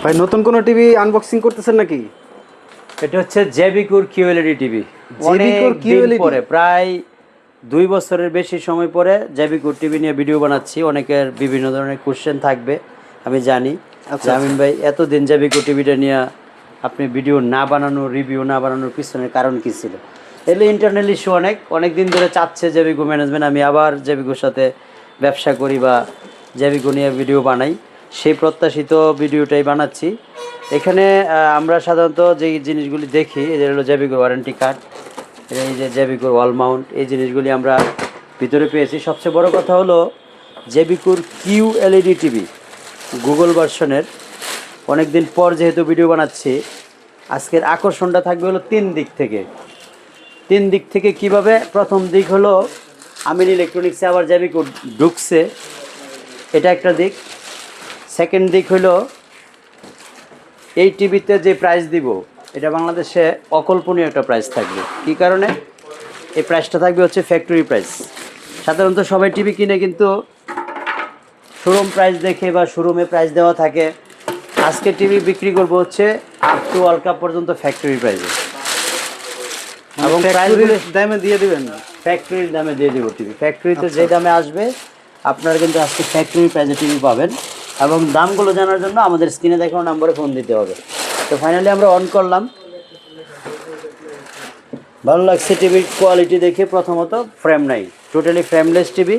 ভাই নতুন কোনো টিভি আনবক্সিং করতেছেন নাকি? এটা হচ্ছে জেবিকুর কিউএলইডি টিভি। জেবিকুর কিউএলইডি পরে প্রায় 2 বছরের বেশি সময় পরে জেবিকুর টিভি নিয়ে ভিডিও বানাচ্ছি। অনেকের বিভিন্ন ধরনের কোশ্চেন থাকবে, আমি জানি। জামিন ভাই, এতদিন জেবিকুর টিভিটা নিয়ে আপনি ভিডিও না বানানোর, রিভিউ না বানানোর পিছনের কারণ কী ছিল? এলে ইন্টারনাল ইস্যু অনেক দিন ধরে চাচ্ছে জেবিকু ম্যানেজমেন্ট আমি আবার জেবিকুর সাথে ব্যবসা করি বা জেবিকু নিয়ে ভিডিও বানাই। সেই প্রত্যাশিত ভিডিওটাই বানাচ্ছি। এখানে আমরা সাধারণত যেই জিনিসগুলি দেখি, এদের হলো জেবিকুর ওয়ারেন্টি কার্ড, এই যে জেবিকুর ওয়াল মাউন্ট, এই জিনিসগুলি আমরা ভিতরে পেয়েছি। সবচেয়ে বড় কথা হলো জেবিকুর কিউএলইডি টিভি গুগল ভার্সনের। অনেক দিন পর যেহেতু ভিডিও বানাচ্ছি, আজকের আকর্ষণটা থাকবে হলো তিন দিক থেকে কিভাবে। প্রথম দিক হলো আমিন ইলেকট্রনিক্সে আবার জেবিকুর ঢুকছে, এটা একটা দিক। সেকেন্ড দিক হলো এই টিভিতে যে প্রাইস দিব, এটা বাংলাদেশে অকল্পনীয় একটা প্রাইস থাকবে। কী কারণে? এই প্রাইসটা থাকবে হচ্ছে ফ্যাক্টরি প্রাইস। সাধারণত সবাই টিভি কিনে কিন্তু শোরুম প্রাইস দেখে বা শোরুমে প্রাইস দেওয়া থাকে। আজকে টিভি বিক্রি করব হচ্ছে আপ টু ওয়ার্ল্ড কাপ পর্যন্ত ফ্যাক্টরি প্রাইসে, এবং প্রাইসগুলো দামে দিয়ে দিবেন। ফ্যাক্টরির দামে দিয়ে দেবো টিভি। ফ্যাক্টরিতে যে দামে আসবে আপনারা কিন্তু আজকে ফ্যাক্টরি প্রাইসে টিভি পাবেন। এবং দামগুলো জানার জন্য আমাদের স্ক্রিনে দেখানো নাম্বারে ফোন দিতে হবে। তো ফাইনালি আমরা অন করলাম। ভালো লাগছে টিভির কোয়ালিটি দেখে। প্রথমত ফ্রেম নাই, টোটালি ফ্রেমলেস টিভি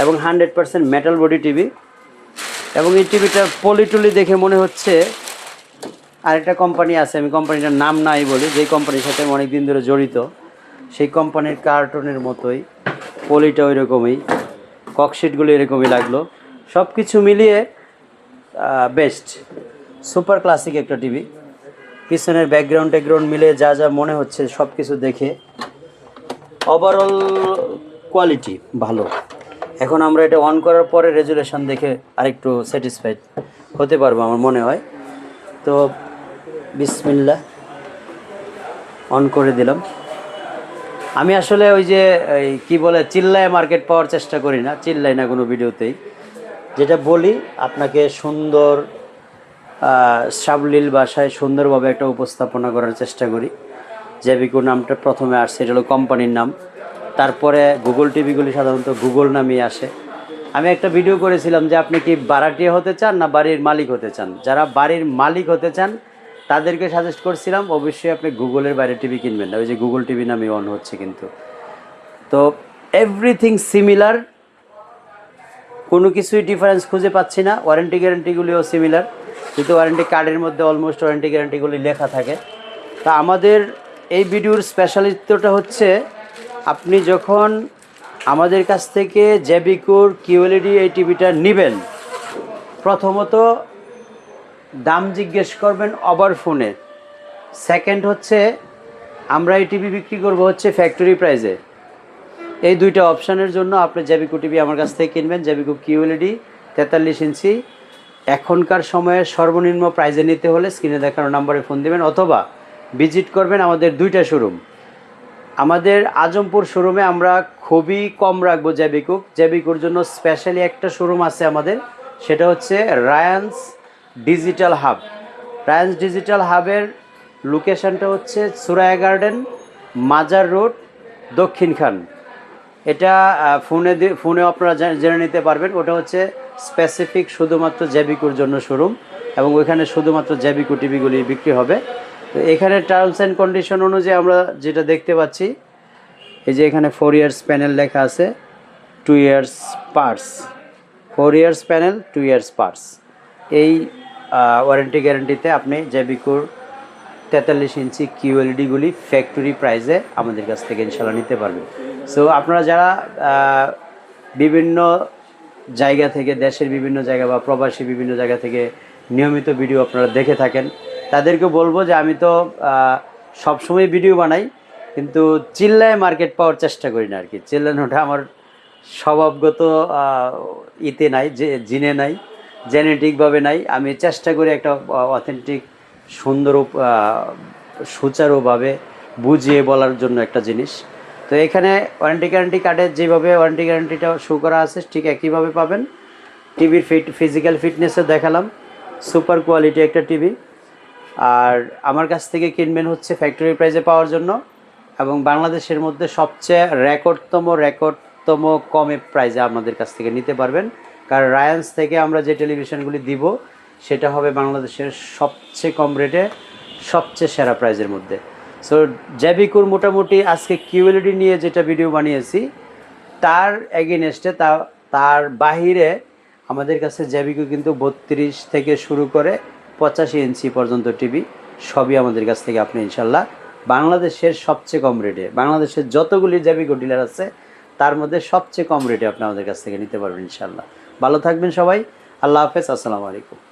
এবং 100% মেটাল বডি টিভি। এবং এই টিভিটার পলিটুলি দেখে মনে হচ্ছে আরেকটা কোম্পানি আছে, আমি কোম্পানিটার নাম নাই বলি, যেই কোম্পানির সাথে আমি অনেক দিন ধরে জড়িত, সেই কোম্পানির কার্টুনের মতোই, পলিটা ওই রকমই, ককশিটগুলো এরকমই লাগলো। সব কিছু মিলিয়ে বেস্ট, সুপার ক্লাসিক একটা টিভি। পিছনের ব্যাকগ্রাউন্ড মিলে যা যা মনে হচ্ছে সব কিছু দেখে ওভারঅল কোয়ালিটি ভালো। এখন আমরা এটা অন করার পরে রেজুলেশন দেখে আরেকটু স্যাটিসফাইড হতে পারবো আমার মনে হয়। তো বিসমিল্লাহ, অন করে দিলাম। আমি আসলে ওই যে কি বলে চিল্লায় মার্কেট পাওয়ার চেষ্টা করি না, চিল্লাই না কোনো ভিডিওতেই। যেটা বলি আপনাকে সুন্দর সাবলীল ভাষায় সুন্দরভাবে একটা উপস্থাপনা করার চেষ্টা করি। জেবিকো নামটা প্রথমে আসছে, এটা হলো কোম্পানির নাম। তারপরে গুগল টিভিগুলি সাধারণত গুগল নামেই আসে। আমি একটা ভিডিও করেছিলাম যে আপনি কি ভাড়াটিয়া হতে চান না বাড়ির মালিক হতে চান। যারা বাড়ির মালিক হতে চান তাদেরকে সাজেস্ট করছিলাম অবশ্যই আপনি গুগলের বাইরে টিভি কিনবেন না, ওই যে গুগল টিভি নামে অন হচ্ছে কিন্তু। তো এভরিথিং সিমিলার, কোনো কিছুই ডিফারেন্স খুঁজে পাচ্ছি না। ওয়ারেন্টি গ্যারান্টিগুলিও সিমিলার, কিন্তু ওয়ারেন্টি কার্ডের মধ্যে অলমোস্ট ওয়ারেন্টি গ্যারান্টিগুলি লেখা থাকে। তা আমাদের এই ভিডিওর স্পেশালিষ্টটা হচ্ছে আপনি যখন আমাদের কাছ থেকে জেবিকোর কিউএলইডি এই টিভিটা নেবেন, প্রথমত দাম জিজ্ঞেস করবেন ওভার ফোনে। সেকেন্ড হচ্ছে আমরা এই টিভি বিক্রি করব হচ্ছে ফ্যাক্টরি প্রাইসে। এই দুইটা অপশানের জন্য আপনি জেবিকো টিভি আমার কাছ থেকে কিনবেন। জেবিকো কিউএলইডি 43 ইঞ্চি এখনকার সময়ে সর্বনিম্ন প্রাইজে নিতে হলে স্ক্রিনে দেখানো নাম্বারে ফোন দেবেন, অথবা ভিজিট করবেন আমাদের দুইটা শোরুম। আমাদের আজমপুর শোরুমে আমরা খুবই কম রাখবো জেবিকোর জন্য স্পেশালি একটা শোরুম আছে আমাদের, সেটা হচ্ছে Ryans digital hub. Ryans digital হাবের লোকেশানটা হচ্ছে সুরায়া গার্ডেন, মাজার রোড, দক্ষিণখান। এটা ফোনে আপনারা জেনে নিতে পারবেন। ওটা হচ্ছে স্পেসিফিক শুধুমাত্র জেবিকোর জন্য শোরুম, এবং ওইখানে শুধুমাত্র জেবিকো টিভিগুলি বিক্রি হবে। তো এখানে টার্মস অ্যান্ড কন্ডিশন অনুযায়ী আমরা যেটা দেখতে পাচ্ছি, এই যে এখানে 4 ইয়ার্স প্যানেল লেখা আছে, 2 years parts, 4 years panel 2 years parts. এই ওয়ারেন্টি গ্যারান্টিতে আপনি জেবিকোর 43 ইঞ্চি কিউএলইডিগুলি ফ্যাক্টরি প্রাইসে আমাদের কাছ থেকে ইনশাল্লাহ নিতে পারবেন। সো আপনারা যারা বিভিন্ন জায়গা থেকে, দেশের বিভিন্ন জায়গা বা প্রবাসী বিভিন্ন জায়গা থেকে নিয়মিত ভিডিও আপনারা দেখে থাকেন, তাদেরকে বলবো যে আমি তো সবসময় ভিডিও বানাই, কিন্তু চিল্লায় মার্কেট পাওয়ার চেষ্টা করি না আর কি। চিল্লানোটা আমার স্বভাবগত ইতে নাই, যে জিনে নাই, জেনেটিকভাবে নাই। আমি চেষ্টা করি একটা অথেন্টিক সুন্দর সুচারুভাবে বুঝিয়ে বলার জন্য একটা জিনিস। তো এখানে ওয়ারেন্টি গ্যারান্টি কার্ডে যেভাবে ওয়ারেন্টি গ্যারান্টিটা শো করা আছে ঠিক একইভাবে পাবেন। টিভির ফিজিক্যাল ফিটনেসও দেখালাম, সুপার কোয়ালিটি একটা টিভি। আর আমার কাছ থেকে কিনবেন হচ্ছে ফ্যাক্টরি প্রাইসে পাওয়ার জন্য, এবং বাংলাদেশের মধ্যে সবচেয়ে রেকর্ডতম কমে প্রাইসে আপনাদের কাছ থেকে নিতে পারবেন। কারণ রায়ান্স থেকে আমরা যে টেলিভিশনগুলি দিব সেটা হবে বাংলাদেশের সবচেয়ে কম রেটে, সবচেয়ে সেরা প্রাইজের মধ্যে। সো জ্যাবিকুর মোটামুটি আজকে কিউএলইডি নিয়ে যেটা ভিডিও বানিয়েছি তার এগেনস্টে তার বাহিরে আমাদের কাছে জ্যাবিকু কিন্তু 32 থেকে শুরু করে 85 ইঞ্চি পর্যন্ত টিভি সবই আমাদের কাছ থেকে আপনি ইনশাল্লাহ বাংলাদেশের সবচেয়ে কম রেটে, বাংলাদেশের যতগুলি জ্যাবিকু ডিলার আছে তার মধ্যে সবচেয়ে কম রেটে আপনি আমাদের কাছ থেকে নিতে পারবেন ইনশাল্লাহ। ভালো থাকবেন সবাই, আল্লাহ হাফেজ, আসসালামু আলাইকুম।